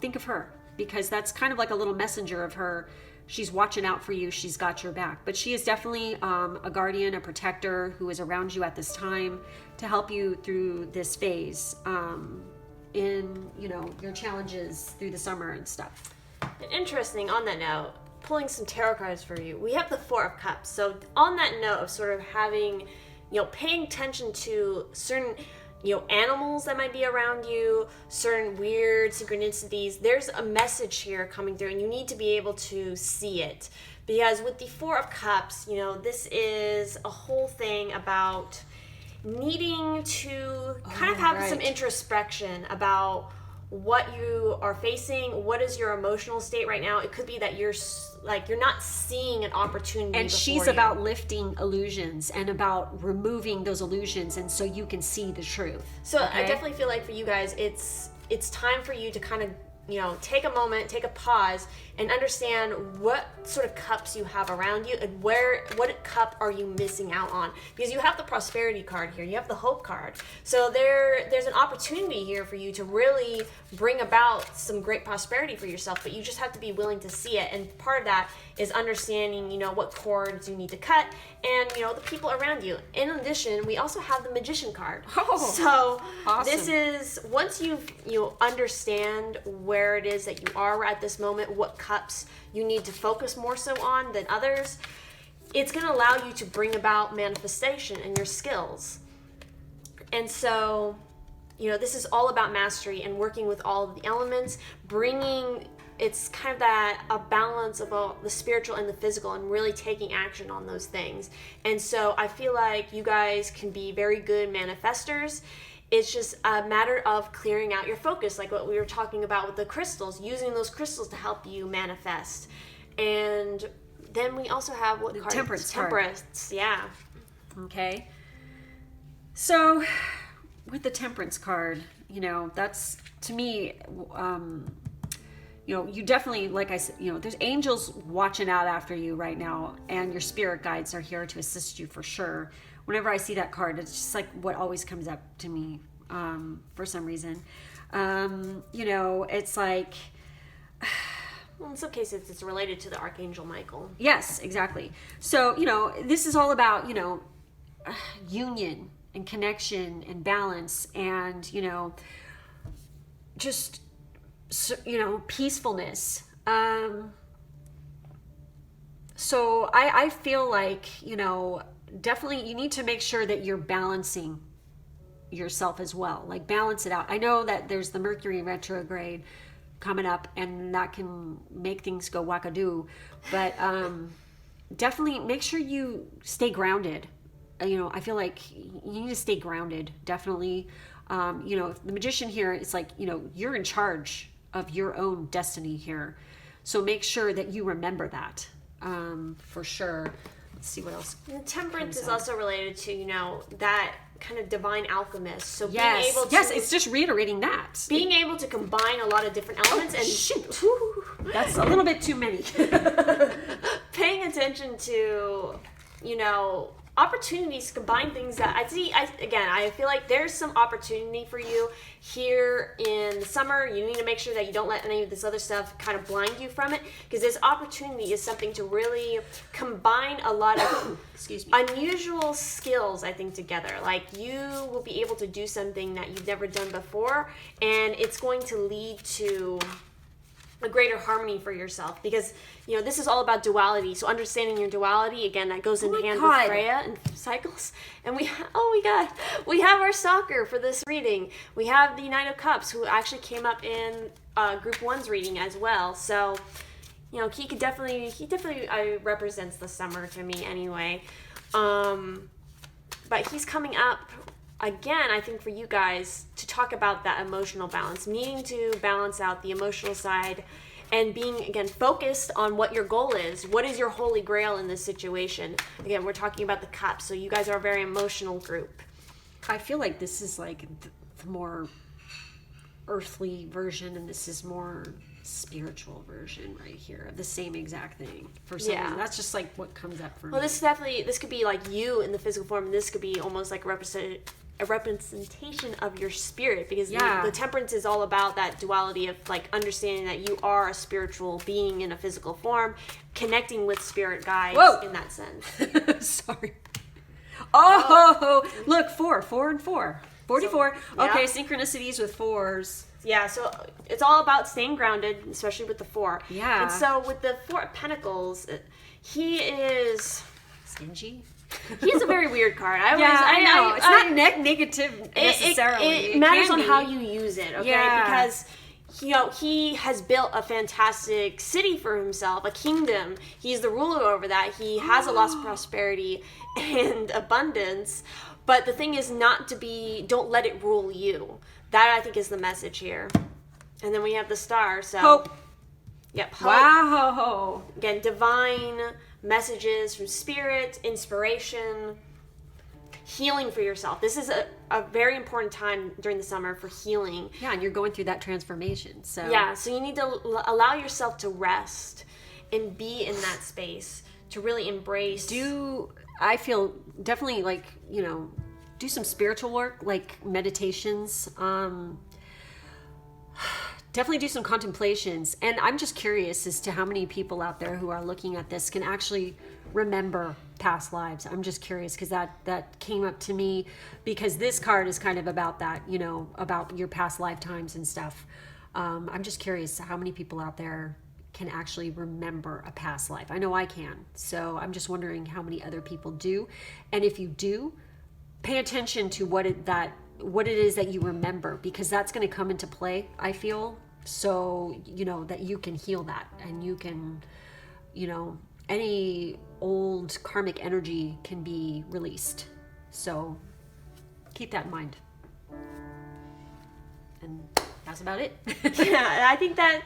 think of her, because that's kind of like a little messenger of her. She's watching out for you. She's got your back. But she is definitely a guardian, a protector who is around you at this time to help you through this phase in your challenges through the summer and stuff. Interesting, on that note, pulling some tarot cards for you, we have the Four of Cups. So on that note of sort of having, paying attention to certain animals that might be around you, certain weird synchronicities, there's a message here coming through, and you need to be able to see it. Because with the Four of Cups, this is a whole thing about needing to kind of have some introspection about what you are facing, what is your emotional state right now. It could be that you're not seeing an opportunity. And she's about lifting illusions and about removing those illusions, and so you can see the truth. So I definitely feel like for you guys, it's time for you to kind of take a moment, take a pause, and understand what sort of cups you have around you and what cup are you missing out on. Because you have the prosperity card here, you have the hope card. So there's an opportunity here for you to really bring about some great prosperity for yourself, but you just have to be willing to see it. And part of that is understanding, what cords you need to cut and, the people around you. In addition, we also have the Magician card. So awesome. This is, once you understand where it is that you are at this moment, what cups you need to focus more so on than others, it's going to allow you to bring about manifestation and your skills. And so, this is all about mastery and working with all of the elements, it's kind of a balance of the spiritual and the physical, and really taking action on those things. And so I feel like you guys can be very good manifestors. It's just a matter of clearing out your focus, like what we were talking about with the crystals, using those crystals to help you manifest. And then we also have what card? Temperance. Yeah. Okay. So with the Temperance card, that's, to me, you definitely, like I said, there's angels watching out after you right now, and your spirit guides are here to assist you for sure. Whenever I see that card, it's just like what always comes up to me for some reason. It's like... Well, in some cases, it's related to the Archangel Michael. Yes, exactly. So, this is all about, union and connection and balance and, just... peacefulness. So I feel like, definitely you need to make sure that you're balancing yourself as well. Like, balance it out. I know that there's the Mercury retrograde, coming up, and that can make things go wackadoo. But definitely make sure you stay grounded. I feel like you need to stay grounded, definitely. The Magician here, it's like, you're in charge of your own destiny here. So make sure that you remember that, for sure. Let's see what else. The Temperance is also related to, that kind of divine alchemist. So being Yes, able to... yes, it's just reiterating that. Being able to combine a lot of different elements and... Shoot. That's a little bit too many. Paying attention to, opportunities to combine things that I feel like there's some opportunity for you here in the summer. You need to make sure that you don't let any of this other stuff kind of blind you from it, because this opportunity is something to really combine a lot of unusual skills, I think, together. Like, you will be able to do something that you've never done before, and it's going to lead to a greater harmony for yourself, because this is all about duality. So understanding your duality, again, that goes in hand with Freya and cycles. And we have our stalker for this reading. We have the Knight of Cups, who actually came up in Group 1's reading as well. So he definitely represents the summer to me anyway. But he's coming up again, I think, for you guys to talk about that emotional balance, needing to balance out the emotional side and being, again, focused on what your goal is. What is your holy grail in this situation? Again, we're talking about the cups, so you guys are a very emotional group. I feel like this is like the more earthly version, and this is more spiritual version right here of the same exact thing. For some reason, that's just like what comes up for me. Well, this could be like you in the physical form, and this could be almost like a representation of your spirit, because the Temperance is all about that duality of like understanding that you are a spiritual being in a physical form, connecting with spirit guides in that sense. Sorry. Oh, look, 4 and 4. 44. So, okay, synchronicities with 4s. Yeah, so it's all about staying grounded, especially with the 4. Yeah. And so with the 4 of Pentacles, he is stingy. He's a very weird card. I know. It's not negative necessarily. It matters on how you use it, okay? Yeah. Because he has built a fantastic city for himself, a kingdom. He's the ruler over that. He has a lot of prosperity and abundance. But the thing is don't let it rule you. That, I think, is the message here. And then we have the Star. So hope. Yep. Hope. Wow. Again, divine messages from spirit, inspiration, healing for yourself. This is a very important time during the summer for healing. Yeah, and you're going through that transformation. So so you need to allow yourself to rest and be in that space to really embrace. I feel definitely like, do some spiritual work, like meditations. Definitely do some contemplations. And I'm just curious as to how many people out there who are looking at this can actually remember past lives. I'm just curious, because that came up to me, because this card is kind of about that, about your past lifetimes and stuff. I'm just curious how many people out there can actually remember a past life. I know I can. So I'm just wondering how many other people do. And if you do, pay attention to what it is that you remember, because that's going to come into play, I feel, so that you can heal that, and you can any old karmic energy can be released. So keep that in mind. And that's about it. Yeah, I think that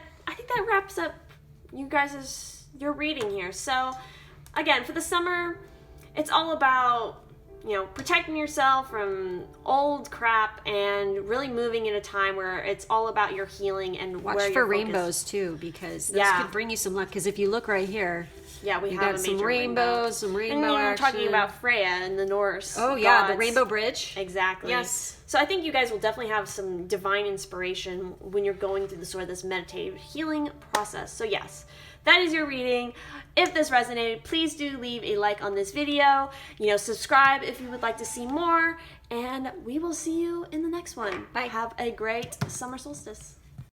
wraps up your reading here. So again, for the summer, it's all about protecting yourself from old crap and really moving in a time where it's all about your healing and watch where for rainbows too, because this could bring you some luck. Because if you look right here, we you have got some rainbows, some rainbow and action. we're talking about Freya and the Norse. Oh yeah, gods. the Rainbow Bridge. Exactly. Yes. So I think you guys will definitely have some divine inspiration when you're going through this meditative healing process. So yes, that is your reading. If this resonated, please do leave a like on this video. Subscribe if you would like to see more. And we will see you in the next one. Bye. Have a great summer solstice.